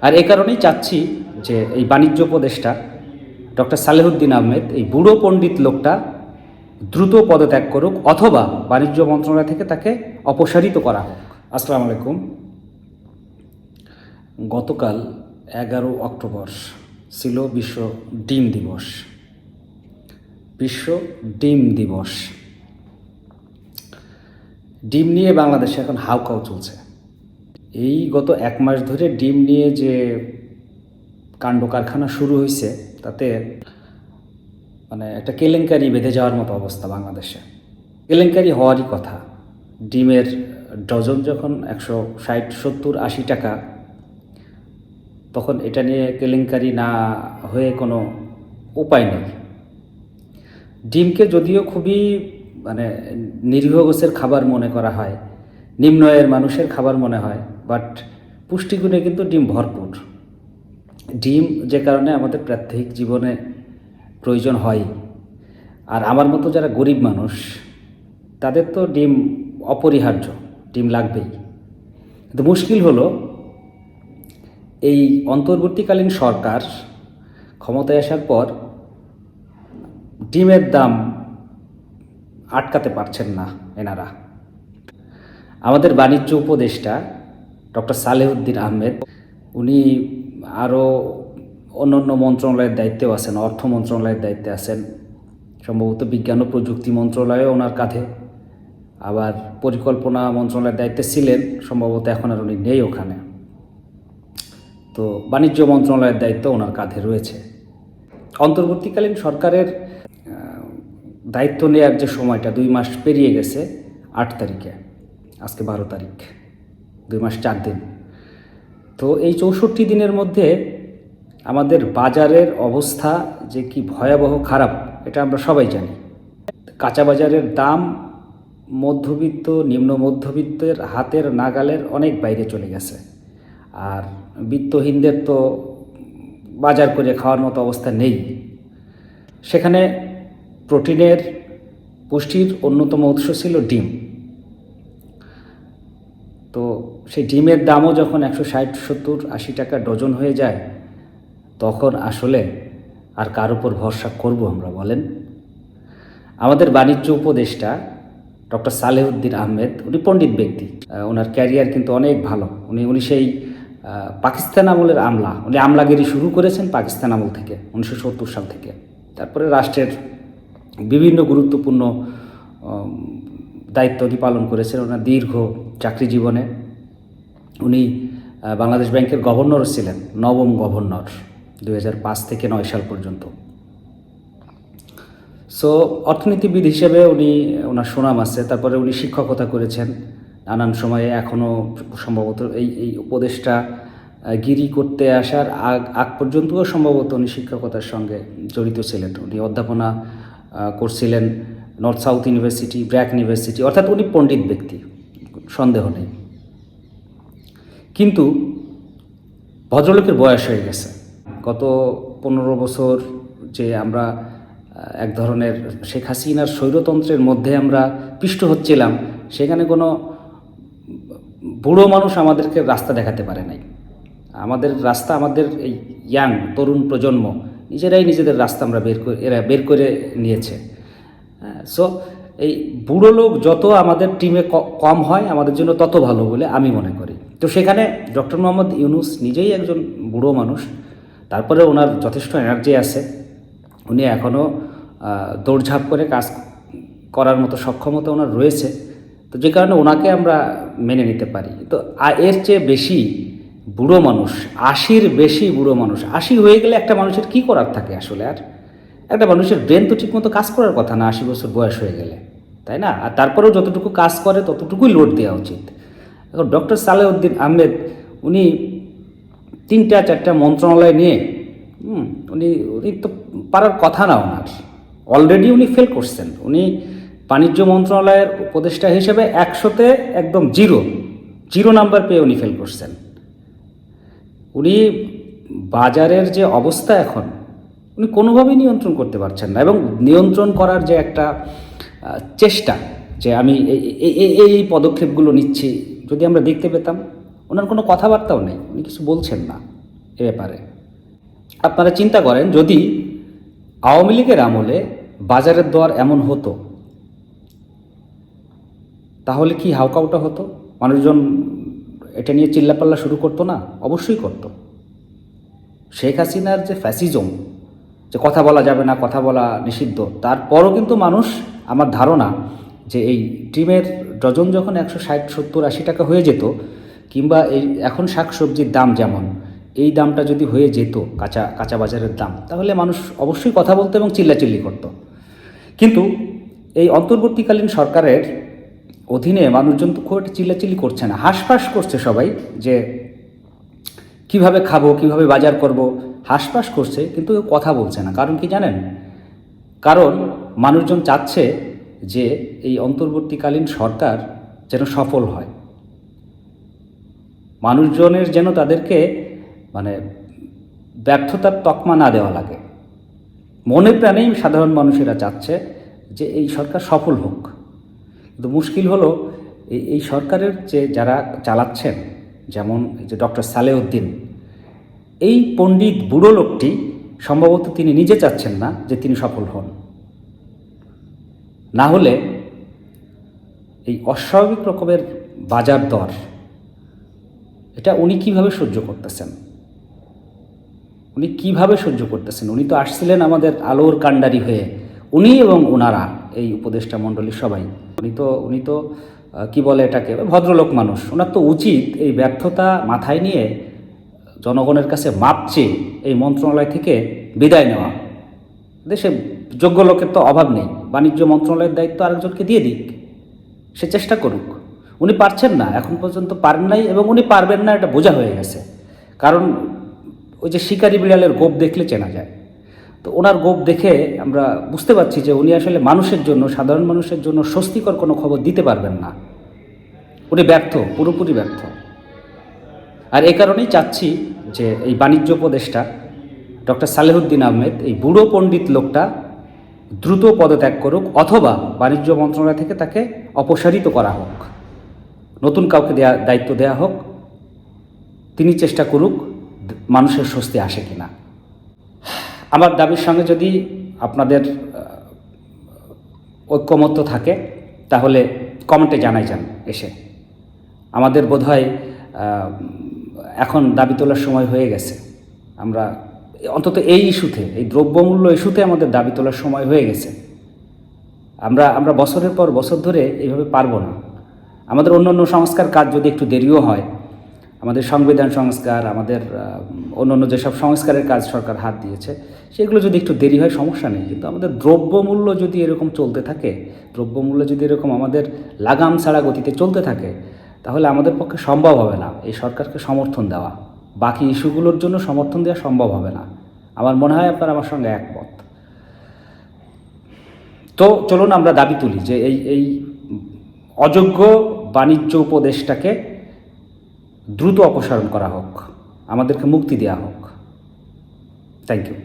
আর এই কারণেই চাচ্ছি যে এই বাণিজ্য উপদেষ্টা ডক্টর সালেহুদ্দিন আহমেদ, এই বুড়ো পণ্ডিত লোকটা দ্রুত পদত্যাগ করুক অথবা বাণিজ্য মন্ত্রণালয় থেকে তাকে অপসারিত করা হোক। আসসালামু আলাইকুম। গতকাল 11 অক্টোবর ছিল বিশ্ব ডিম দিবস। বিশ্ব ডিম দিবস। ডিম নিয়ে বাংলাদেশে এখন হাউকাউ চলছে। এই গত 1 মাস ধরে ডিম নিয়ে যে কাণ্ড কারখানা শুরু হয়েছে তাতে একটা কেলেঙ্কারি বেঁধে যাওয়ার মতো অবস্থা বাংলাদেশে। কেলেঙ্কারি হওয়ারই কথা। ডিমের ডজন যখন 160, 70, 80 টাকা, তখন এটা নিয়ে কেলেঙ্কারি না হয়ে কোনো উপায় নেই। ডিমকে যদিও খুবই নিরীহ গোছের খাবার মনে করা হয়, নিম্ন আয়ের মানুষের খাবার মনে হয়, বাট পুষ্টিগুণে কিন্তু ডিম ভরপুর। ডিম যে কারণে আমাদের প্রাত্যহিক জীবনে প্রয়োজন হয়। আর আমার মতো যারা গরিব মানুষ তাদের তো ডিম অপরিহার্য, ডিম লাগবেই। কিন্তু মুশকিল হলো এই অন্তর্বর্তীকালীন সরকার ক্ষমতায় আসার পর ডিমের দাম আটকাতে পারছেন না এনারা। আমাদের বাণিজ্য উপদেষ্টা ডক্টর সালেহুদ্দিন আহমেদ, উনি আরও অন্যান্য মন্ত্রণালয়ের দায়িত্বেও আছেন, অর্থ মন্ত্রণালয়ের দায়িত্বে আছেন, সম্ভবত বিজ্ঞান ও প্রযুক্তি মন্ত্রণালয়ও ওনার কাঁধে, আবার পরিকল্পনা মন্ত্রণালয়ের দায়িত্বে ছিলেন, সম্ভবত এখন আর উনি নেই ওখানে। তো বাণিজ্য মন্ত্রণালয়ের দায়িত্ব ওনার কাঁধে রয়েছে। অন্তর্বর্তীকালীন সরকারের দায়িত্ব নেওয়ার যে সময়টা 2 মাস পেরিয়ে গেছে 8 তারিখে, আজকে 12 তারিখ, 2 মাস 4 দিন। তো এই 64 দিনের মধ্যে আমাদের বাজারের অবস্থা যে কি ভয়াবহ খারাপ এটা আমরা সবাই জানি। কাঁচা বাজারের দাম মধ্যবিত্ত, নিম্ন মধ্যবিত্তের হাতের নাগালের অনেক বাইরে চলে গেছে। আর বিত্তহীনদের তো বাজার করে খাওয়ার মতো অবস্থা নেই। সেখানে প্রোটিনের, পুষ্টির অন্যতম উৎস ছিল ডিম। তো সেই ডিমের দামও যখন 160, 70, 80 টাকা ডজন হয়ে যায়, তখন আসলে আর কার উপর ভরসা করব আমরা বলেন? আমাদের বাণিজ্য উপদেষ্টা ডক্টর সালেহুদ্দিন আহমেদ, উনি পণ্ডিত ব্যক্তি, ওনার ক্যারিয়ার কিন্তু অনেক ভালো। উনি সেই পাকিস্তান আমলের আমলা, উনি আমলাগিরি শুরু করেছেন পাকিস্তান আমল থেকে, 1970 সাল থেকে। তারপরে রাষ্ট্রের বিভিন্ন গুরুত্বপূর্ণ দায়িত্ব উনি পালন করেছেন ওনার দীর্ঘ চাকরি জীবনে। উনি বাংলাদেশ ব্যাংকের গভর্নরও ছিলেন, 9ম গভর্নর 2005 থেকে 9 সাল পর্যন্ত। সো অর্থনীতিবিদ হিসেবে ওনার সুনাম আছে। তারপরে উনি শিক্ষকতা করেছেন নানান সময়ে, এখনও সম্ভবত এই উপদেষ্টা গিরি করতে আসার আগ পর্যন্তও সম্ভবত উনি শিক্ষকতার সঙ্গে জড়িত ছিলেন। উনি অধ্যাপনা করছিলেন north south university, BRAC university, অর্থাৎ উনি পণ্ডিত ব্যক্তি, সন্দেহ নেই। কিন্তু ভদ্রলোকের বয়স হয়ে গেছে। গত 15 বছর যে আমরা এক ধরনের শেখ হাসিনার স্বৈরতন্ত্রের মধ্যে আমরা পিষ্ট হচ্ছিলাম, সেখানে কোনো বুড়ো মানুষ আমাদেরকে রাস্তা দেখাতে পারে নাই। আমাদের রাস্তা, আমাদের এই ইয়াং তরুণ প্রজন্ম নিজেরাই নিজেদের রাস্তা এরা বের করে নিয়েছে। সো এই বুড়ো লোক যত আমাদের টিমে কম হয় আমাদের জন্য তত ভালো বলে আমি মনে করি। তো সেখানে ডক্টর মোহাম্মদ ইউনূস নিজেই একজন বুড়ো মানুষ, তারপরে ওনার যথেষ্ট এনার্জি আছে, উনি এখনও দৌড়ঝাঁপ করে কাজ করার মতো সক্ষমতা ওনার রয়েছে। তো যে কারণে ওনাকে আমরা মেনে নিতে পারি। তো এর চেয়ে বেশি বুড়ো মানুষ, 80-র বেশি বুড়ো মানুষ, 80 হয়ে গেলে একটা মানুষের কি করার থাকে আসলে? আর একটা মানুষের ব্রেন তো ঠিকমতো কাজ করার কথা না 80 বছর বয়স হয়ে গেলে, তাই না? আর তারপরেও যতটুকু কাজ করে ততটুকুই লোড দেওয়া উচিত। এখন ডক্টর সালেহুদ্দিন আহমেদ উনি 3-4টা মন্ত্রণালয় নিয়ে উনি তো পারার কথা না ওনার। অলরেডি উনি ফেল করছেন। উনি বাণিজ্য মন্ত্রণালয়ের উপদেষ্টা হিসেবে 100-তে একদম 0 নাম্বার পেয়ে উনি ফেল করছেন। উনি বাজারের যে অবস্থা এখন উনি কোনোভাবেই নিয়ন্ত্রণ করতে পারছেন না, এবং নিয়ন্ত্রণ করার যে একটা চেষ্টা যে আমি এই পদক্ষেপগুলো নিচ্ছি, যদি আমরা দেখতে পেতাম। ওনার কোনো কথাবার্তাও নেই, উনি কিছু বলছেন না। এ ব্যাপারে আপনারা চিন্তা করেন, যদি আওয়ামী লীগের আমলে বাজারের দর এমন হতো তাহলে কি হাউকাউটা হতো? মানুষজন এটা নিয়ে চিল্লাপাল্লা শুরু করতো না? অবশ্যই করত। শেখ হাসিনার যে ফ্যাসিজম, যে কথা বলা যাবে না, কথা বলা নিষিদ্ধ, তারপরও কিন্তু মানুষ, আমার ধারণা যে এই ডিমের ডজন যখন 160, 70, 80 টাকা হয়ে যেত, কিংবা এই এখন শাকসবজির দাম যেমন, এই দামটা যদি হয়ে যেত কাঁচা বাজারের দাম, তাহলে মানুষ অবশ্যই কথা বলতো এবং চিল্লাচিল্লি করত। কিন্তু এই অন্তর্বর্তীকালীন সরকারের অধীনে মানুষজন তো খুব একটা চিল্লাচিল্লি করছে না, হাঁসফাঁস করছে সবাই যে কিভাবে খাবো, কিভাবে বাজার করব, হাঁসফাঁস করছে, কিন্তু কেউ কথা বলছে না। কারণ কি জানেন? কারণ মানুষজন চাচ্ছে যে এই অন্তর্বর্তীকালীন সরকার যেন সফল হয়, মানুষজনের যেন তাদেরকে মানে ব্যর্থতার তকমা না দেওয়া লাগে। মনে প্রাণেই সাধারণ মানুষেরা চাচ্ছে যে এই সরকার সফল হোক। কিন্তু মুশকিল হলো এই সরকারের যে যারা চালাচ্ছেন, যেমন এই যে ডক্টর সালেউদ্দিন, এই পণ্ডিত বুড়ো লোকটি সম্ভবত তিনি নিজে চাচ্ছেন না যে তিনি সফল হন। না হলে এই অস্বাভাবিক রকমের বাজার দর, এটা উনি কিভাবে সহ্য করতেছেন? উনি তো আসছিলেন আমাদের আলোর কাণ্ডারি হয়ে, উনি এবং ওনারা এই উপদেষ্টা মণ্ডলীর সবাই। উনি তো কি বলে এটাকে, ভদ্রলোক মানুষ। ওনার তো উচিত এই ব্যর্থতা মাথায় নিয়ে জনগণের কাছে মাপ চেয়ে এই মন্ত্রণালয় থেকে বিদায় নেওয়া। দেশে যোগ্য লোকের তো অভাব নেই, বাণিজ্য মন্ত্রণালয়ের দায়িত্ব আরেকজনকে দিয়ে দিক, সে চেষ্টা করুক। উনি পারছেন না, এখন পর্যন্ত পারেন নাই, এবং উনি পারবেন না এটা বোঝা হয়ে গেছে। কারণ ওই যে শিকারি বিড়ালের গোপ দেখলে চেনা যায়, তো ওনার গোপ দেখে আমরা বুঝতে পারছি যে উনি আসলে মানুষের জন্য, সাধারণ মানুষের জন্য স্বস্তিকর কোনো খবর দিতে পারবেন না। উনি ব্যর্থ, পুরোপুরি ব্যর্থ। আর এ কারণেই চাচ্ছি যে এই বাণিজ্য উপদেষ্টা ডক্টর সালেহুদ্দিন আহমেদ, এই বুড়ো পণ্ডিত লোকটা দ্রুত পদত্যাগ করুক, অথবা বাণিজ্য মন্ত্রণালয় থেকে তাকে অপসারিত করা হোক, নতুন কাউকে দায়িত্ব দেওয়া হোক। তিনি চেষ্টা করুক মানুষের স্বস্তি আসে কিনা। আমার দাবির সঙ্গে যদি আপনাদের ঐক্যমত্য থাকে তাহলে কমেন্টে জানাই যান এসে। আমাদের বোধহয় এখন দাবি তোলার সময় হয়ে গেছে। আমরা অন্তত এই ইস্যুতে, এই দ্রব্যমূল্য ইস্যুতে আমাদের দাবি তোলার সময় হয়ে গেছে। আমরা বছরের পর বছর ধরে এইভাবে পারবো না। আমাদের অন্যান্য সংস্কার কাজ যদি একটু দেরিও হয়, আমাদের সংবিধান সংস্কার, আমাদের অন্যান্য যেসব সংস্কারের কাজ সরকার হাত দিয়েছে, সেগুলো যদি একটু দেরি হয় সমস্যা নেই। কিন্তু আমাদের দ্রব্যমূল্য যদি এরকম চলতে থাকে, দ্রব্যমূল্য যদি এরকম আমাদের লাগাম ছাড়া গতিতে চলতে থাকে, তাহলে আমাদের পক্ষে সম্ভব হবে না এই সরকারকে সমর্থন দেওয়া। বাকি ইস্যুগুলোর জন্য সমর্থন দেওয়া সম্ভব হবে না। আমার মনে হয় আপনারা আমার সঙ্গে একমত। তো চলুন আমরা দাবি তুলি যে এই অযোগ্য বাণিজ্য উপদেষ্টাকে দ্রুত অপসারণ করা হোক, আমাদেরকে মুক্তি দেওয়া হোক। Thank you.